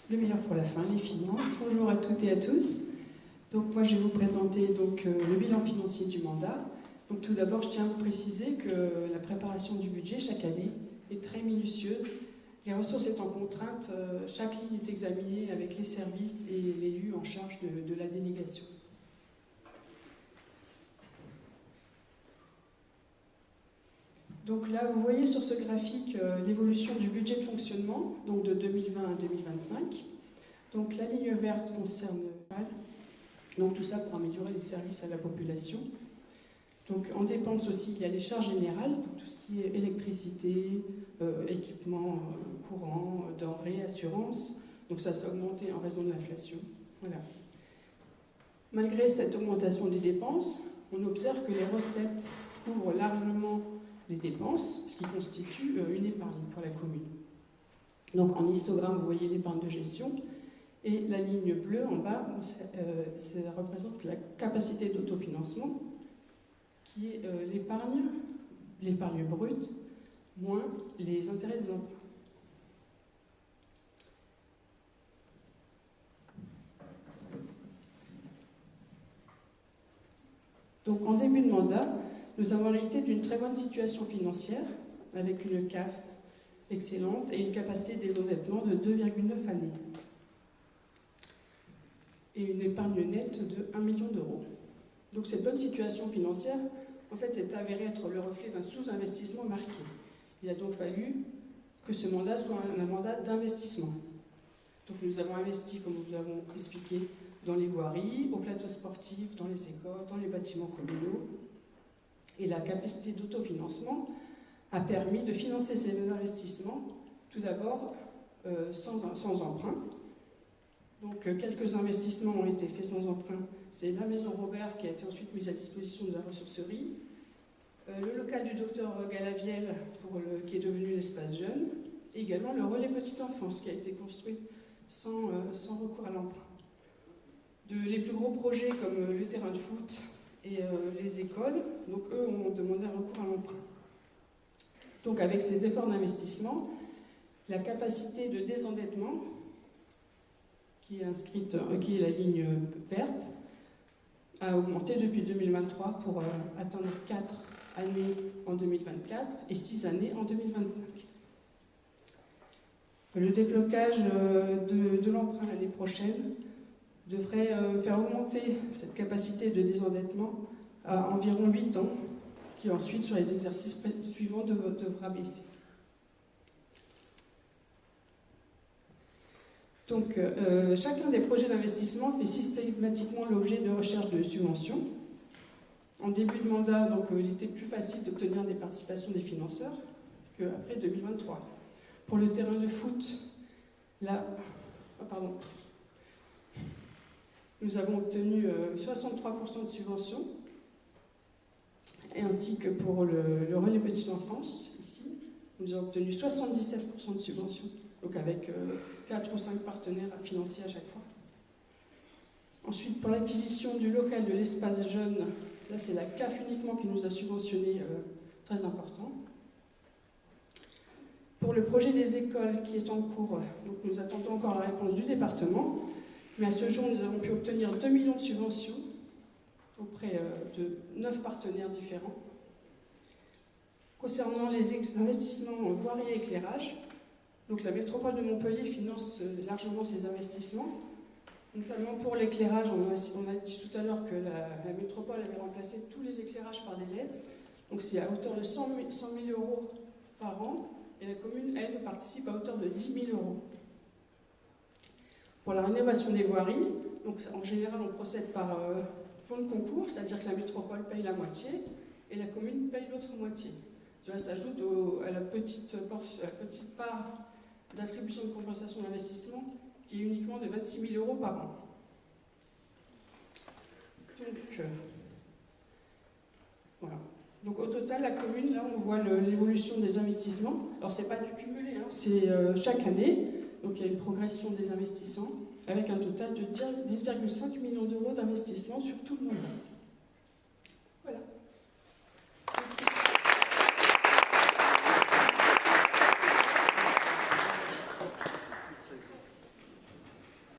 Le meilleur pour la fin, les finances. Bonjour à toutes et à tous. Donc moi je vais vous présenter le bilan financier du mandat. Donc tout d'abord je tiens à vous préciser que la préparation du budget chaque année est très minutieuse. Les ressources étant contraintes, chaque ligne est examinée avec les services et l'élu en charge de la délégation. Donc là, vous voyez sur ce graphique l'évolution du budget de fonctionnement, donc de 2020 à 2025. Donc la ligne verte concerne donc tout ça pour améliorer les services à la population. Donc en dépenses aussi, il y a les charges générales, donc tout ce qui est électricité, équipement courant, denrées, assurance. Donc ça a augmenté en raison de l'inflation. Voilà. Malgré cette augmentation des dépenses, on observe que les recettes couvrent largement les dépenses, ce qui constitue une épargne pour la commune. Donc en histogramme, vous voyez l'épargne de gestion, et la ligne bleue en bas, ça représente la capacité d'autofinancement, qui est l'épargne brute, moins les intérêts des emprunts. Donc en début de mandat, nous avons hérité d'une très bonne situation financière, avec une CAF excellente et une capacité de désendettement de 2,9 années. Et une épargne nette de 1 million d'euros. Donc cette bonne situation financière, en fait, s'est avérée être le reflet d'un sous-investissement marqué. Il a donc fallu que ce mandat soit un mandat d'investissement. Donc nous avons investi, comme nous l'avons expliqué, dans les voiries, au plateau sportif, dans les écoles, dans les bâtiments communaux. Et la capacité d'autofinancement a permis de financer ces investissements, tout d'abord sans emprunt. Donc quelques investissements ont été faits sans emprunt. C'est la maison Robert qui a été ensuite mise à disposition de la ressourcerie, le local du docteur Galaviel qui est devenu l'espace jeune, et également le relais petite enfance qui a été construit sans recours à l'emprunt. Les plus gros projets comme le terrain de foot et les écoles, donc eux ont demandé un recours à l'emprunt. Donc avec ces efforts d'investissement, la capacité de désendettement, qui est la ligne verte, a augmenté depuis 2023 pour atteindre 4 années en 2024 et 6 années en 2025. Le déblocage de l'emprunt l'année prochaine devrait faire augmenter cette capacité de désendettement à environ 8 ans, qui ensuite, sur les exercices suivants, devra baisser. Donc, chacun des projets d'investissement fait systématiquement l'objet de recherche de subventions. En début de mandat, donc, il était plus facile d'obtenir des participations des financeurs qu'après 2023. Pour le terrain de foot, là, nous avons obtenu 63% de subventions, ainsi que pour le relais petite enfance, ici, nous avons obtenu 77% de subventions, donc avec 4 ou 5 partenaires financiers à chaque fois. Ensuite, pour l'acquisition du local de l'espace jeune, là c'est la CAF uniquement qui nous a subventionné, très important. Pour le projet des écoles qui est en cours, donc nous attendons encore la réponse du département, mais à ce jour nous avons pu obtenir 2 millions de subventions auprès de 9 partenaires différents. Concernant les investissements voirie et éclairage, donc la métropole de Montpellier finance largement ces investissements, notamment pour l'éclairage. On a dit tout à l'heure que la métropole avait remplacé tous les éclairages par des LED, donc c'est à hauteur de 100 000 euros par an, et la commune, elle, participe à hauteur de 10 000 euros. Pour la rénovation des voiries, donc en général on procède par fonds de concours, c'est-à-dire que la métropole paye la moitié et la commune paye l'autre moitié. Cela s'ajoute à la petite part d'attribution de compensation d'investissement qui est uniquement de 26 000 euros par an. Donc, voilà. Donc au total, la commune, là on voit l'évolution des investissements. Alors c'est pas du cumulé, hein, c'est chaque année. Donc il y a une progression des investissements avec un total de 10,5 millions d'euros d'investissement sur tout le mandat.